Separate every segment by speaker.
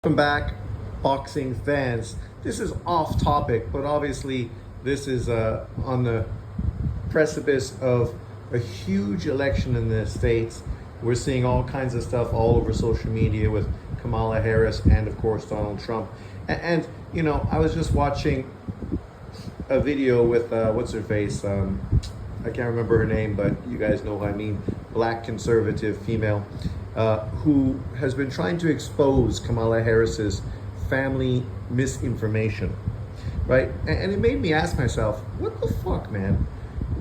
Speaker 1: Welcome back, boxing fans. This is off topic, but obviously this is on the precipice of a huge election in the States. We're seeing all kinds of stuff all over social media with Kamala Harris and, of course, Donald Trump. I was just watching a video with, what's her face? I can't remember her name, but you guys know who I mean. Black conservative female. Who has been trying to expose Kamala Harris's family misinformation, right? And it made me ask myself, what the fuck, man?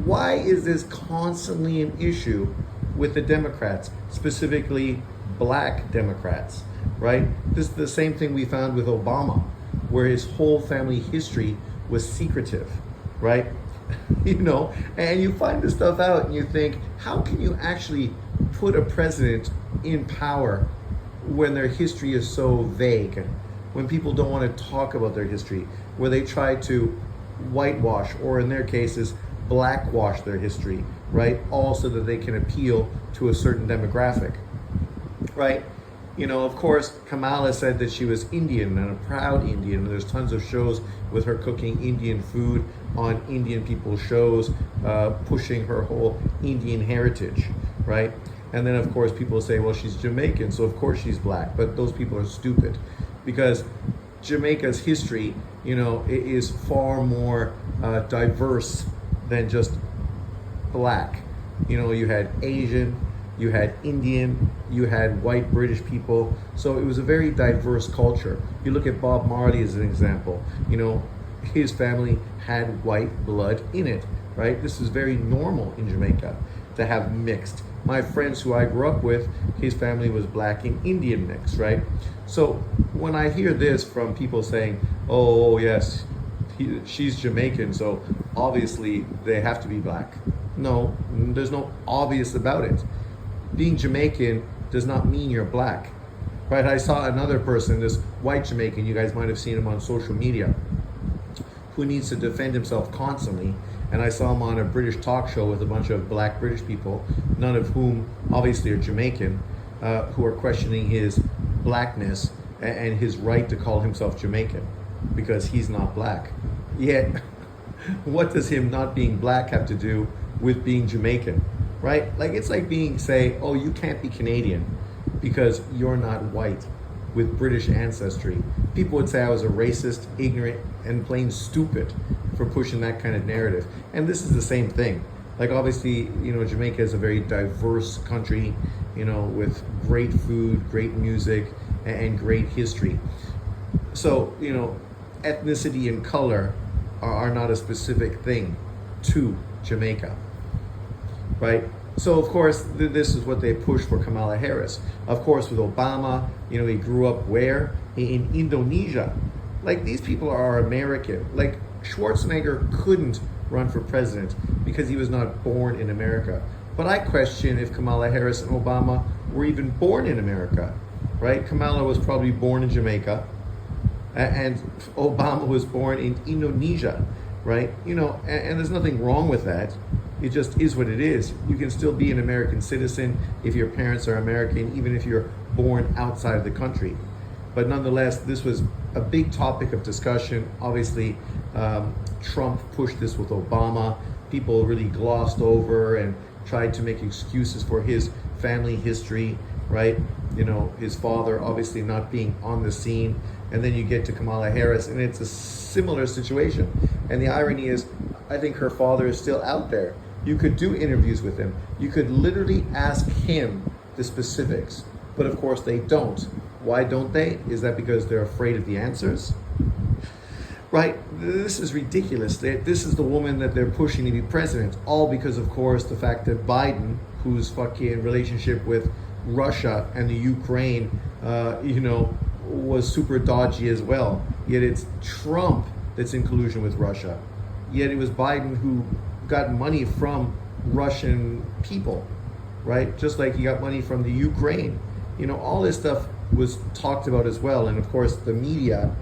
Speaker 1: Why is this constantly an issue with the Democrats, specifically black Democrats, right? This is the same thing we found with Obama, where his whole family history was secretive, right? And you find this stuff out and you think, how can you actually put a president in power when their history is so vague, when people don't want to talk about their history, where they try to whitewash, or in their cases, blackwash their history, right? All so that they can appeal to a certain demographic, right? Of course, Kamala said that she was Indian and a proud Indian. There's tons of shows with her cooking Indian food on Indian people's shows, pushing her whole Indian heritage, right? And then, of course, people say, well, she's Jamaican, so of course she's black. But those people are stupid, because Jamaica's history, is far more diverse than just black. You had Asian, you had Indian, you had white British people. So it was a very diverse culture. You look at Bob Marley as an example. His family had white blood in it, right? This is very normal in Jamaica to have mixed. My friends who I grew up with, his family was black and Indian mix, right? So when I hear this from people saying, oh yes, she's Jamaican, so obviously they have to be black. No, there's no obvious about it. Being Jamaican does not mean you're black, right? I saw another person, this white Jamaican, you guys might have seen him on social media, who needs to defend himself constantly. And I saw him on a British talk show with a bunch of black British people, none of whom obviously are Jamaican, who are questioning his blackness and his right to call himself Jamaican, because he's not black. Yet, what does him not being black have to do with being Jamaican, right? Like, it's like say, oh, you can't be Canadian because you're not white with British ancestry. People would say I was a racist, ignorant, and plain stupid for pushing that kind of narrative. And this is the same thing. Like, obviously, Jamaica is a very diverse country, with great food, great music, and great history. So, ethnicity and color are not a specific thing to Jamaica, right? So, of course, this is what they push for Kamala Harris. Of course, with Obama, he grew up where? In Indonesia. Like, these people are American. Like, Schwarzenegger couldn't run for president because he was not born in America. But I question if Kamala Harris and Obama were even born in America, right? Kamala was probably born in Jamaica, and Obama was born in Indonesia, right? And there's nothing wrong with that. It just is what it is. You can still be an American citizen if your parents are American, even if you're born outside of the country. But nonetheless, this was a big topic of discussion. Obviously, Trump pushed this with Obama. People really glossed over and tried to make excuses for his family history, right? His father obviously not being on the scene. And then you get to Kamala Harris, and it's a similar situation. And the irony is, I think her father is still out there. You could do interviews with him. You could literally ask him the specifics. But of course they don't. Why don't they? Is that because they're afraid of the answers? Right? This is ridiculous. This is the woman that they're pushing to be president. All because, of course, the fact that Biden, whose fucking relationship with Russia and the Ukraine, was super dodgy as well. Yet it's Trump that's in collusion with Russia. Yet it was Biden who got money from Russian people, right? Just like he got money from the Ukraine. All this stuff was talked about as well. And of course, the media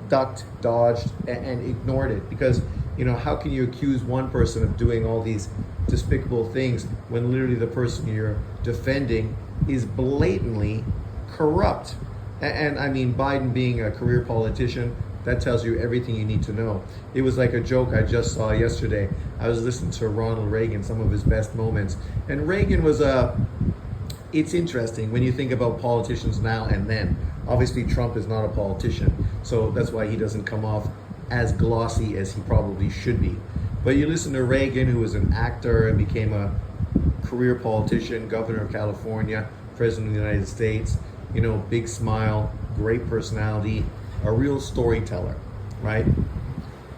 Speaker 1: ducked, dodged, and ignored it, because, how can you accuse one person of doing all these despicable things when literally the person you're defending is blatantly corrupt? And I mean, Biden being a career politician, that tells you everything you need to know. It was like a joke I just saw yesterday. I was listening to Ronald Reagan, some of his best moments. And Reagan was it's interesting when you think about politicians now and then. Obviously, Trump is not a politician, so that's why he doesn't come off as glossy as he probably should be. But you listen to Reagan, who was an actor and became a career politician, governor of California, president of the United States, you know, big smile, great personality, a real storyteller, right?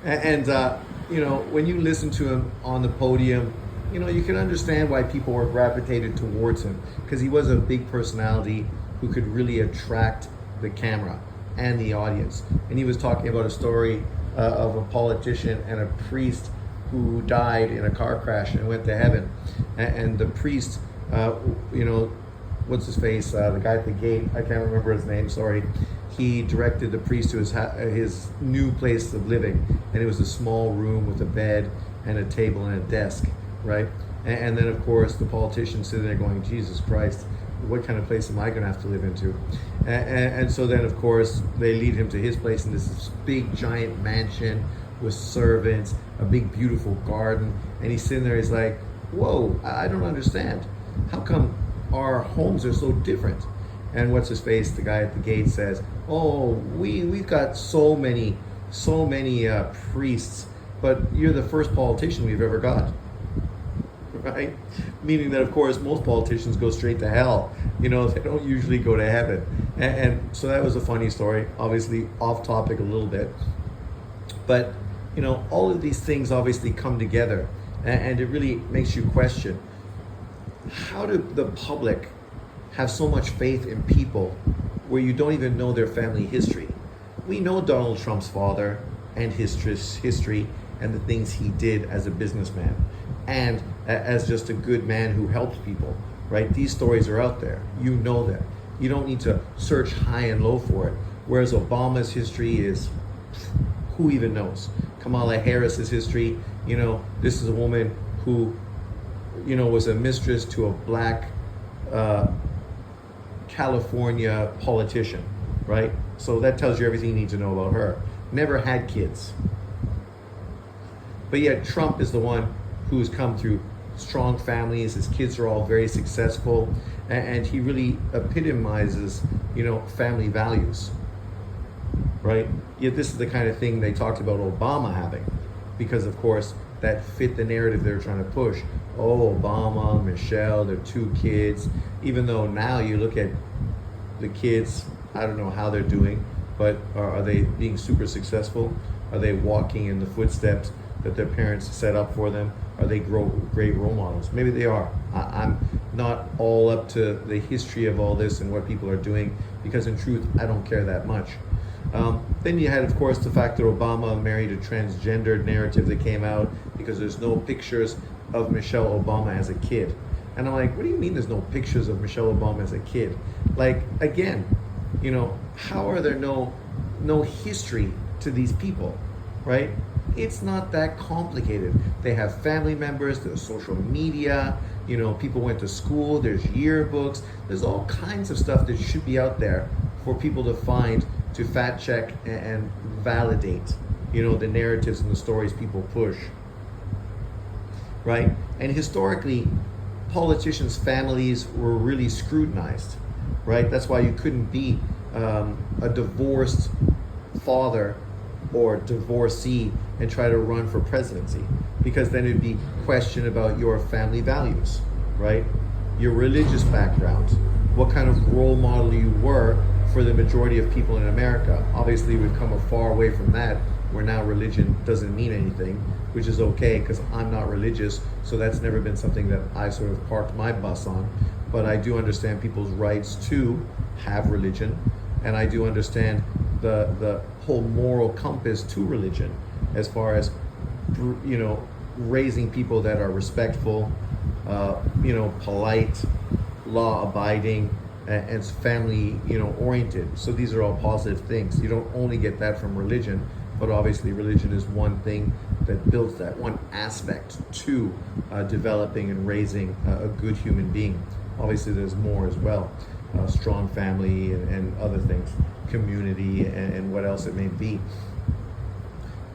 Speaker 1: And you know, when you listen to him on the podium, you know, you can understand why people were gravitated towards him, because he was a big personality who could really attract the camera and the audience. And he was talking about a story of a politician and a priest who died in a car crash and went to heaven. And the priest, you know, what's his face? The guy at the gate, I can't remember his name, sorry. He directed the priest to his new place of living. And it was a small room with a bed and a table and a desk, right? And then, of course, the politician sitting there going, Jesus Christ, what kind of place am I going to have to live into? And so then, of course, they lead him to his place in this big, giant mansion with servants, a big, beautiful garden. And he's sitting there, he's like, whoa, I don't understand. How come our homes are so different? And what's his face? The guy at the gate says, oh, we've got so many priests, but you're the first politician we've ever got. Right? Meaning that, of course, most politicians go straight to hell. You know, they don't usually go to heaven. And so that was a funny story, obviously off topic a little bit. But, you know, all of these things obviously come together, and it really makes you question, how do the public have so much faith in people where you don't even know their family history? We know Donald Trump's father and his history and the things he did as a businessman and as just a good man who helped people, right? These stories are out there. You know them. You don't need to search high and low for it. Whereas Obama's history is, who even knows? Kamala Harris's history, you know, this is a woman who, you know, was a mistress to a black California politician, right? So that tells you everything you need to know about her. Never had kids. But yet Trump is the one who's come through strong families. His kids are all very successful, and he really epitomizes, you know, family values, right? Yet this is the kind of thing they talked about Obama having, because of course that fit the narrative they're trying to push. Oh, Obama, Michelle, their 2 kids. Even though now you look at the kids, I don't know how they're doing, but are they being super successful? Are they walking in the footsteps that their parents set up for them? Are they great role models? Maybe they are. I'm not all up to the history of all this and what people are doing, because in truth, I don't care that much. Then you had, of course, the fact that Obama married a transgendered narrative that came out because there's no pictures of Michelle Obama as a kid. And I'm like, what do you mean there's no pictures of Michelle Obama as a kid? Like, again, you know, how are there no history to these people, right? It's not that complicated. They have family members, there's social media, you know, people went to school, there's yearbooks, there's all kinds of stuff that should be out there for people to find, to fact check and validate, you know, the narratives and the stories people push, right? And historically, politicians' families were really scrutinized, right? That's why you couldn't be a divorced father or divorcee and try to run for presidency, because then it'd be question about your family values, right? Your religious background, what kind of role model you were for the majority of people in America. Obviously, we've come a far away from that, where now religion doesn't mean anything, which is okay, because I'm not religious, so that's never been something that I sort of parked my bus on. But I do understand people's rights to have religion, and I do understand the whole moral compass to religion, as far as, you know, raising people that are respectful, you know, polite, law-abiding, and family, you know, oriented. So these are all positive things. You don't only get that from religion, but obviously religion is one thing that builds that, one aspect to developing and raising a good human being. Obviously there's more as well. strong family and other things, community and what else it may be.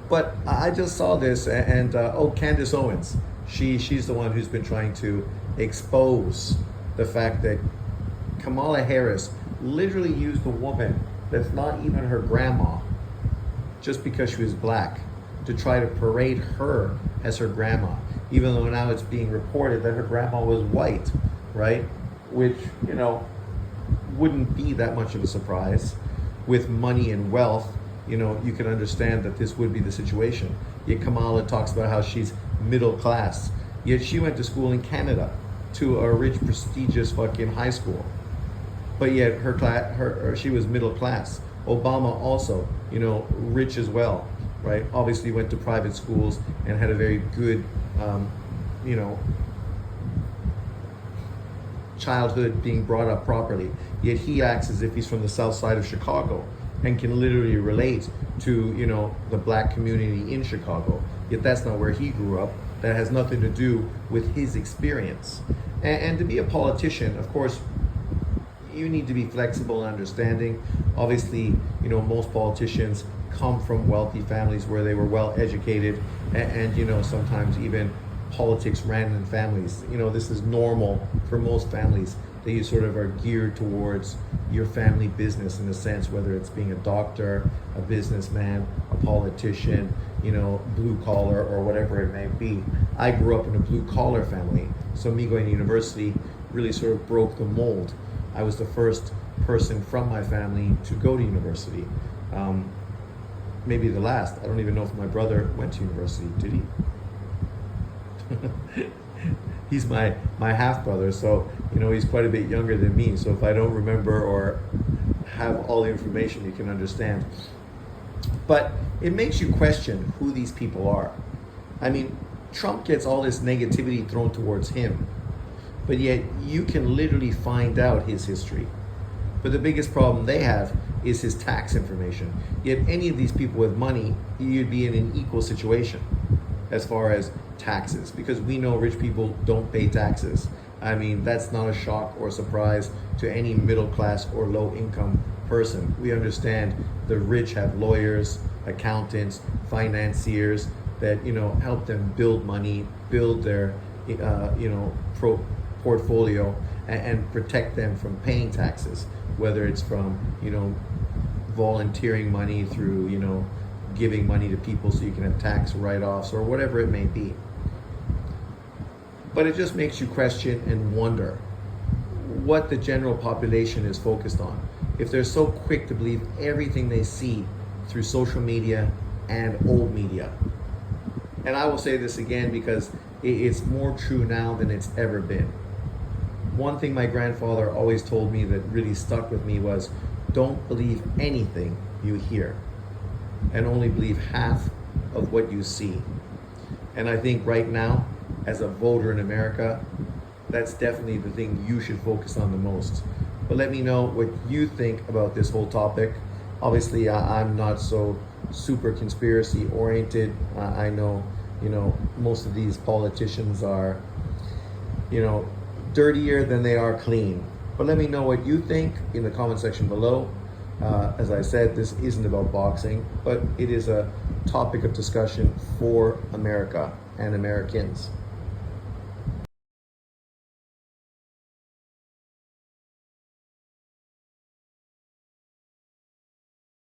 Speaker 1: But I just saw this, and Candace Owens, she's the one who's been trying to expose the fact that Kamala Harris literally used a woman that's not even her grandma, just because she was black, to try to parade her as her grandma, even though now it's being reported that her grandma was white, right? Which, wouldn't be that much of a surprise. With money and wealth, you can understand that this would be the situation. Yet Kamala talks about how she's middle class. Yet she went to school in Canada, to a rich, prestigious fucking high school. But yet she was middle class. Obama also, rich as well, right? Obviously went to private schools and had a very good, childhood, being brought up properly. Yet he acts as if he's from the south side of Chicago and can literally relate to, the black community in Chicago. Yet that's not where he grew up. That has nothing to do with his experience. And to be a politician, of course, you need to be flexible and understanding. Obviously, most politicians come from wealthy families where they were well educated, and sometimes even politics ran in families. This is normal for most families, that you sort of are geared towards your family business, in a sense, whether it's being a doctor, a businessman, a politician, blue collar, or whatever it may be. I grew up in a blue collar family, so me going to university really sort of broke the mold. I was the first person from my family to go to university. Maybe the last. I don't even know if my brother went to university. Did he? He's my half brother, so he's quite a bit younger than me. So if I don't remember or have all the information, you can understand. But it makes you question who these people are. I mean, Trump gets all this negativity thrown towards him, but yet you can literally find out his history. But the biggest problem they have is his tax information. Yet any of these people with money, you'd be in an equal situation as far as taxes, because we know rich people don't pay taxes. I mean, that's not a shock or surprise to any middle class or low income person. We understand the rich have lawyers, accountants, financiers that help them build money, build their portfolio, and protect them from paying taxes, whether it's from volunteering money through giving money to people so you can have tax write-offs or whatever it may be. But it just makes you question and wonder what the general population is focused on, if they're so quick to believe everything they see through social media and old media. And I will say this again because it's more true now than it's ever been. One thing my grandfather always told me that really stuck with me was, don't believe anything you hear, and only believe half of what you see. And I think right now, as a voter in America, that's definitely the thing you should focus on the most. But let me know what you think about this whole topic. Obviously, I'm not so super conspiracy oriented. I know, most of these politicians are, dirtier than they are clean. But let me know what you think in the comment section below. As I said, this isn't about boxing, but it is a topic of discussion for America and Americans.